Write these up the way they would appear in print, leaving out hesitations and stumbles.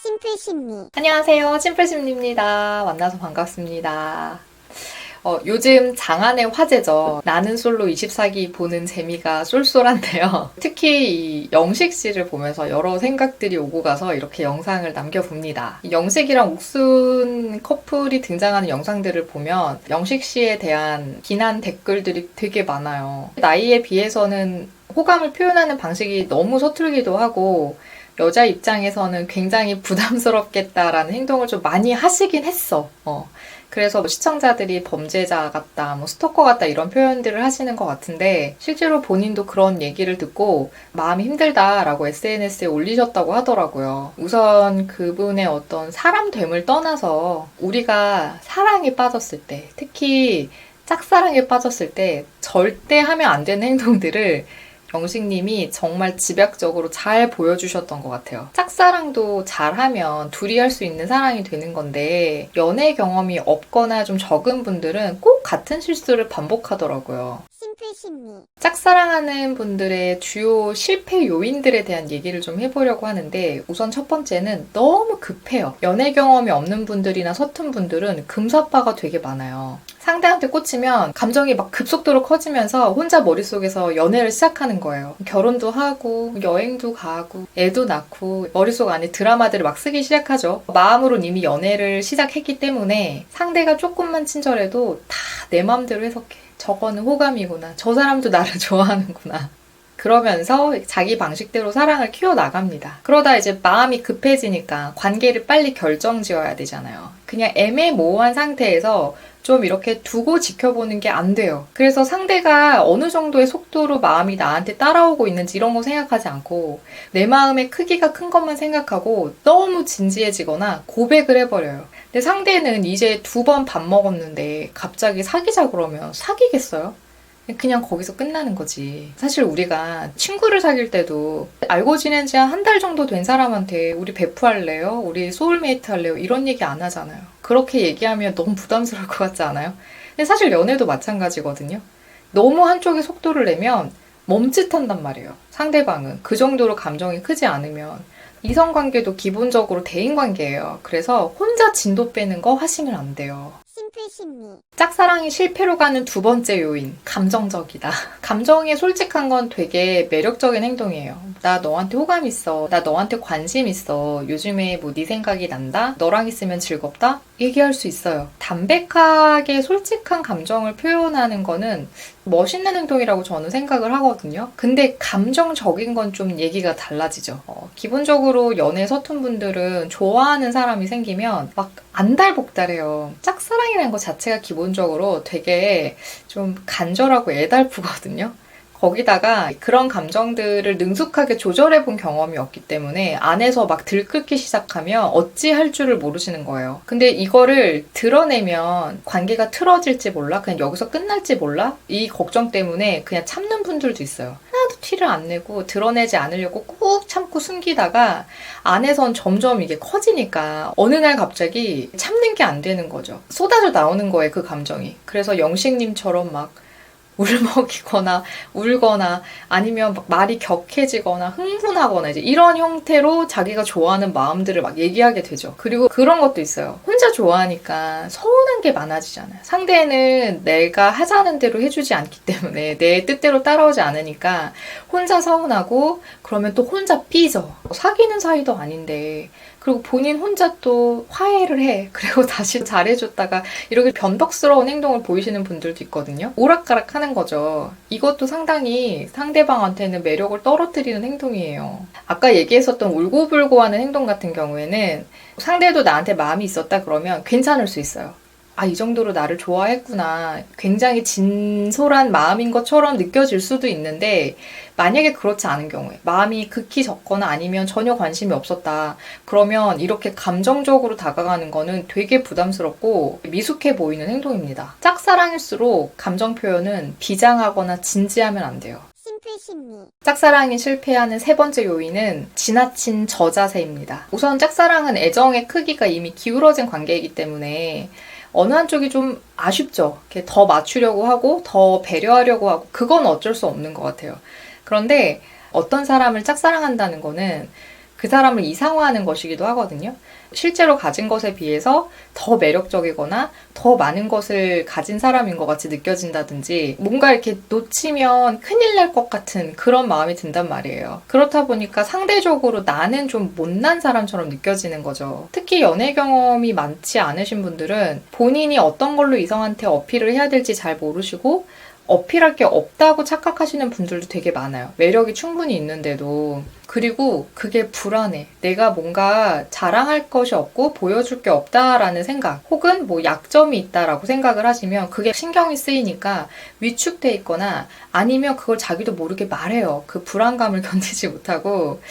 심플심리. 안녕하세요. 심플심리입니다. 만나서 반갑습니다. 요즘 장안의 화제죠. 나는 솔로 24기 보는 재미가 쏠쏠한데요. 특히 이 영식 씨를 보면서 여러 생각들이 오고 가서 이렇게 영상을 남겨봅니다. 영식이랑 옥순 커플이 등장하는 영상들을 보면 영식 씨에 대한 비난 댓글들이 되게 많아요. 나이에 비해서는 호감을 표현하는 방식이 너무 서툴기도 하고 여자 입장에서는 굉장히 부담스럽겠다라는 행동을 좀 많이 하시긴 했어. 그래서 시청자들이 범죄자 같다, 스토커 같다 이런 표현들을 하시는 것 같은데 실제로 본인도 그런 얘기를 듣고 마음이 힘들다라고 SNS에 올리셨다고 하더라고요. 우선 그분의 어떤 사람됨을 떠나서 우리가 사랑에 빠졌을 때, 특히 짝사랑에 빠졌을 때 절대 하면 안 되는 행동들을 영식님이 정말 집약적으로 잘 보여주셨던 것 같아요. 짝사랑도 잘하면 둘이 할 수 있는 사랑이 되는 건데 연애 경험이 없거나 좀 적은 분들은 꼭 같은 실수를 반복하더라고요. 심플심리. 짝사랑하는 분들의 주요 실패 요인들에 대한 얘기를 좀 해보려고 하는데 우선 첫 번째는 너무 급해요. 연애 경험이 없는 분들이나 서툰 분들은 금사빠가 되게 많아요. 상대한테 꽂히면 감정이 막 급속도로 커지면서 혼자 머릿속에서 연애를 시작하는 거예요. 결혼도 하고 여행도 가고 애도 낳고 머릿속 안에 드라마들을 막 쓰기 시작하죠. 마음으로는 이미 연애를 시작했기 때문에 상대가 조금만 친절해도 다 내 마음대로 해석해. 저거는 호감이구나. 저 사람도 나를 좋아하는구나. 그러면서 자기 방식대로 사랑을 키워나갑니다. 그러다 이제 마음이 급해지니까 관계를 빨리 결정지어야 되잖아요. 그냥 애매모호한 상태에서 좀 이렇게 두고 지켜보는 게 안 돼요. 그래서 상대가 어느 정도의 속도로 마음이 나한테 따라오고 있는지 이런 거 생각하지 않고 내 마음의 크기가 큰 것만 생각하고 너무 진지해지거나 고백을 해버려요. 근데 상대는 이제 2번 밥 먹었는데 갑자기 사귀자 그러면 사귀겠어요? 그냥 거기서 끝나는 거지. 사실 우리가 친구를 사귈 때도 알고 지낸 지 한 달 정도 된 사람한테 우리 베프할래요? 우리 소울메이트 할래요? 이런 얘기 안 하잖아요. 그렇게 얘기하면 너무 부담스러울 것 같지 않아요? 근데 사실 연애도 마찬가지거든요. 너무 한쪽에 속도를 내면 멈칫한단 말이에요. 상대방은. 그 정도로 감정이 크지 않으면. 이성관계도 기본적으로 대인관계예요. 그래서 혼자 진도 빼는 거 하시면 안 돼요. 심플심리. 짝사랑이 실패로 가는 두 번째 요인, 감정적이다. 감정에 솔직한 건 되게 매력적인 행동이에요. 나 너한테 호감 있어. 나 너한테 관심 있어. 요즘에 뭐 네 생각이 난다. 너랑 있으면 즐겁다. 얘기할 수 있어요. 담백하게 솔직한 감정을 표현하는 거는 멋있는 행동이라고 저는 생각을 하거든요. 근데 감정적인 건 좀 얘기가 달라지죠. 기본적으로 연애 서툰 분들은 좋아하는 사람이 생기면 막 안달복달해요. 짝사랑이라는 것 자체가 기본적으로 되게 좀 간절하고 애달프거든요. 거기다가 그런 감정들을 능숙하게 조절해 본 경험이 없기 때문에 안에서 막 들끓기 시작하면 어찌할 줄을 모르시는 거예요. 근데 이거를 드러내면 관계가 틀어질지 몰라? 그냥 여기서 끝날지 몰라? 이 걱정 때문에 그냥 참는 분들도 있어요. 하나도 티를 안 내고 드러내지 않으려고 꾹 참고 숨기다가 안에선 점점 이게 커지니까 어느 날 갑자기 참는 게 안 되는 거죠. 쏟아져 나오는 거예요, 그 감정이. 그래서 영식님처럼 막 울먹이거나 울거나 아니면 막 말이 격해지거나 흥분하거나 이제 이런 형태로 자기가 좋아하는 마음들을 막 얘기하게 되죠. 그리고 그런 것도 있어요. 혼자 좋아하니까 서운한 게 많아지잖아요. 상대는 내가 하자는 대로 해주지 않기 때문에 내 뜻대로 따라오지 않으니까 혼자 서운하고 그러면 또 혼자 삐져. 사귀는 사이도 아닌데 그리고 본인 혼자 또 화해를 해. 그리고 다시 잘해줬다가 이렇게 변덕스러운 행동을 보이시는 분들도 있거든요. 오락가락 하는 거죠. 이것도 상당히 상대방한테는 매력을 떨어뜨리는 행동이에요. 아까 얘기했었던 울고불고 하는 행동 같은 경우에는 상대도 나한테 마음이 있었다 그러면 괜찮을 수 있어요. 아, 이 정도로 나를 좋아했구나. 굉장히 진솔한 마음인 것처럼 느껴질 수도 있는데 만약에 그렇지 않은 경우에 마음이 극히 적거나 아니면 전혀 관심이 없었다. 그러면 이렇게 감정적으로 다가가는 거는 되게 부담스럽고 미숙해 보이는 행동입니다. 짝사랑일수록 감정 표현은 비장하거나 진지하면 안 돼요. 심플심리. 짝사랑이 실패하는 세 번째 요인은 지나친 저자세입니다. 우선 짝사랑은 애정의 크기가 이미 기울어진 관계이기 때문에 어느 한쪽이 좀 아쉽죠. 이렇게 더 맞추려고 하고 더 배려하려고 하고 그건 어쩔 수 없는 것 같아요. 그런데 어떤 사람을 짝사랑한다는 거는 그 사람을 이상화하는 것이기도 하거든요. 실제로 가진 것에 비해서 더 매력적이거나 더 많은 것을 가진 사람인 것 같이 느껴진다든지 뭔가 이렇게 놓치면 큰일 날 것 같은 그런 마음이 든단 말이에요. 그렇다 보니까 상대적으로 나는 좀 못난 사람처럼 느껴지는 거죠. 특히 연애 경험이 많지 않으신 분들은 본인이 어떤 걸로 이성한테 어필을 해야 될지 잘 모르시고 어필할 게 없다고 착각하시는 분들도 되게 많아요. 매력이 충분히 있는데도. 그리고 그게 불안해. 내가 뭔가 자랑할 것이 없고 보여줄 게 없다라는 생각, 혹은 뭐 약점이 있다라고 생각을 하시면 그게 신경이 쓰이니까 위축돼 있거나 아니면 그걸 자기도 모르게 말해요. 그 불안감을 견디지 못하고.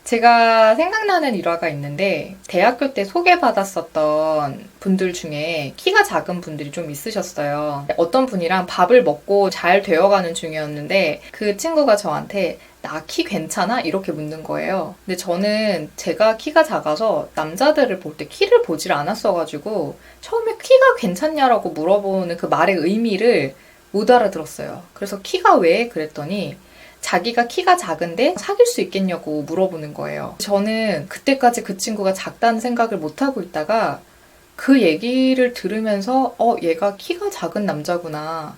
제가 생각나는 일화가 있는데 대학교 때 소개받았었던 분들 중에 키가 작은 분들이 좀 있으셨어요. 어떤 분이랑 밥을 먹고 잘 되어가는 중이었는데 그 친구가 저한테 나 키 괜찮아? 이렇게 묻는 거예요. 근데 저는 제가 키가 작아서 남자들을 볼 때 키를 보질 않았어가지고 처음에 키가 괜찮냐라고 물어보는 그 말의 의미를 못 알아들었어요. 그래서 키가 왜? 그랬더니 자기가 키가 작은데 사귈 수 있겠냐고 물어보는 거예요. 저는 그때까지 그 친구가 작다는 생각을 못하고 있다가 그 얘기를 들으면서 얘가 키가 작은 남자구나.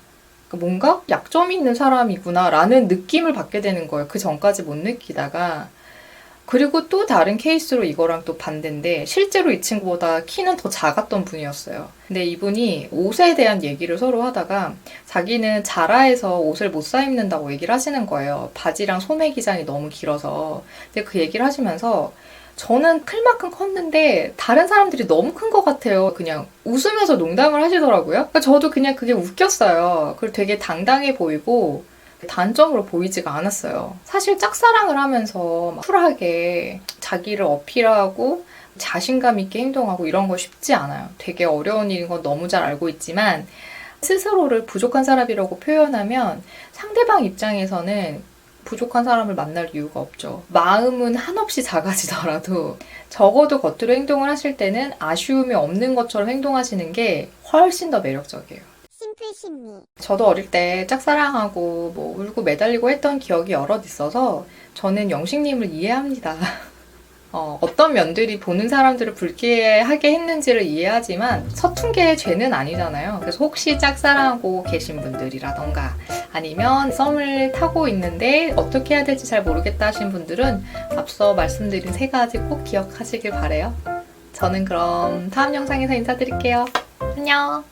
뭔가 약점이 있는 사람이구나 라는 느낌을 받게 되는 거예요. 그 전까지 못 느끼다가. 그리고 또 다른 케이스로 이거랑 또 반대인데 실제로 이 친구보다 키는 더 작았던 분이었어요. 근데 이분이 옷에 대한 얘기를 서로 하다가 자기는 자라에서 옷을 못 사 입는다고 얘기를 하시는 거예요. 바지랑 소매 기장이 너무 길어서. 근데 그 얘기를 하시면서 저는 클만큼 컸는데 다른 사람들이 너무 큰 것 같아요. 그냥 웃으면서 농담을 하시더라고요. 그러니까 저도 그냥 그게 웃겼어요. 그리고 되게 당당해 보이고 단점으로 보이지가 않았어요. 사실 짝사랑을 하면서 막 쿨하게 자기를 어필하고 자신감 있게 행동하고 이런 거 쉽지 않아요. 되게 어려운 일인 건 너무 잘 알고 있지만 스스로를 부족한 사람이라고 표현하면 상대방 입장에서는 부족한 사람을 만날 이유가 없죠. 마음은 한없이 작아지더라도 적어도 겉으로 행동을 하실 때는 아쉬움이 없는 것처럼 행동하시는 게 훨씬 더 매력적이에요. 심플 심리. 저도 어릴 때 짝사랑하고 뭐 울고 매달리고 했던 기억이 여럿 있어서 저는 영식님을 이해합니다. 어떤 면들이 보는 사람들을 불쾌하게 했는지를 이해하지만 서툰 게 죄는 아니잖아요. 그래서 혹시 짝사랑하고 계신 분들이라던가 아니면 썸을 타고 있는데 어떻게 해야 될지 잘 모르겠다 하신 분들은 앞서 말씀드린 3가지 꼭 기억하시길 바래요. 저는 그럼 다음 영상에서 인사드릴게요. 안녕!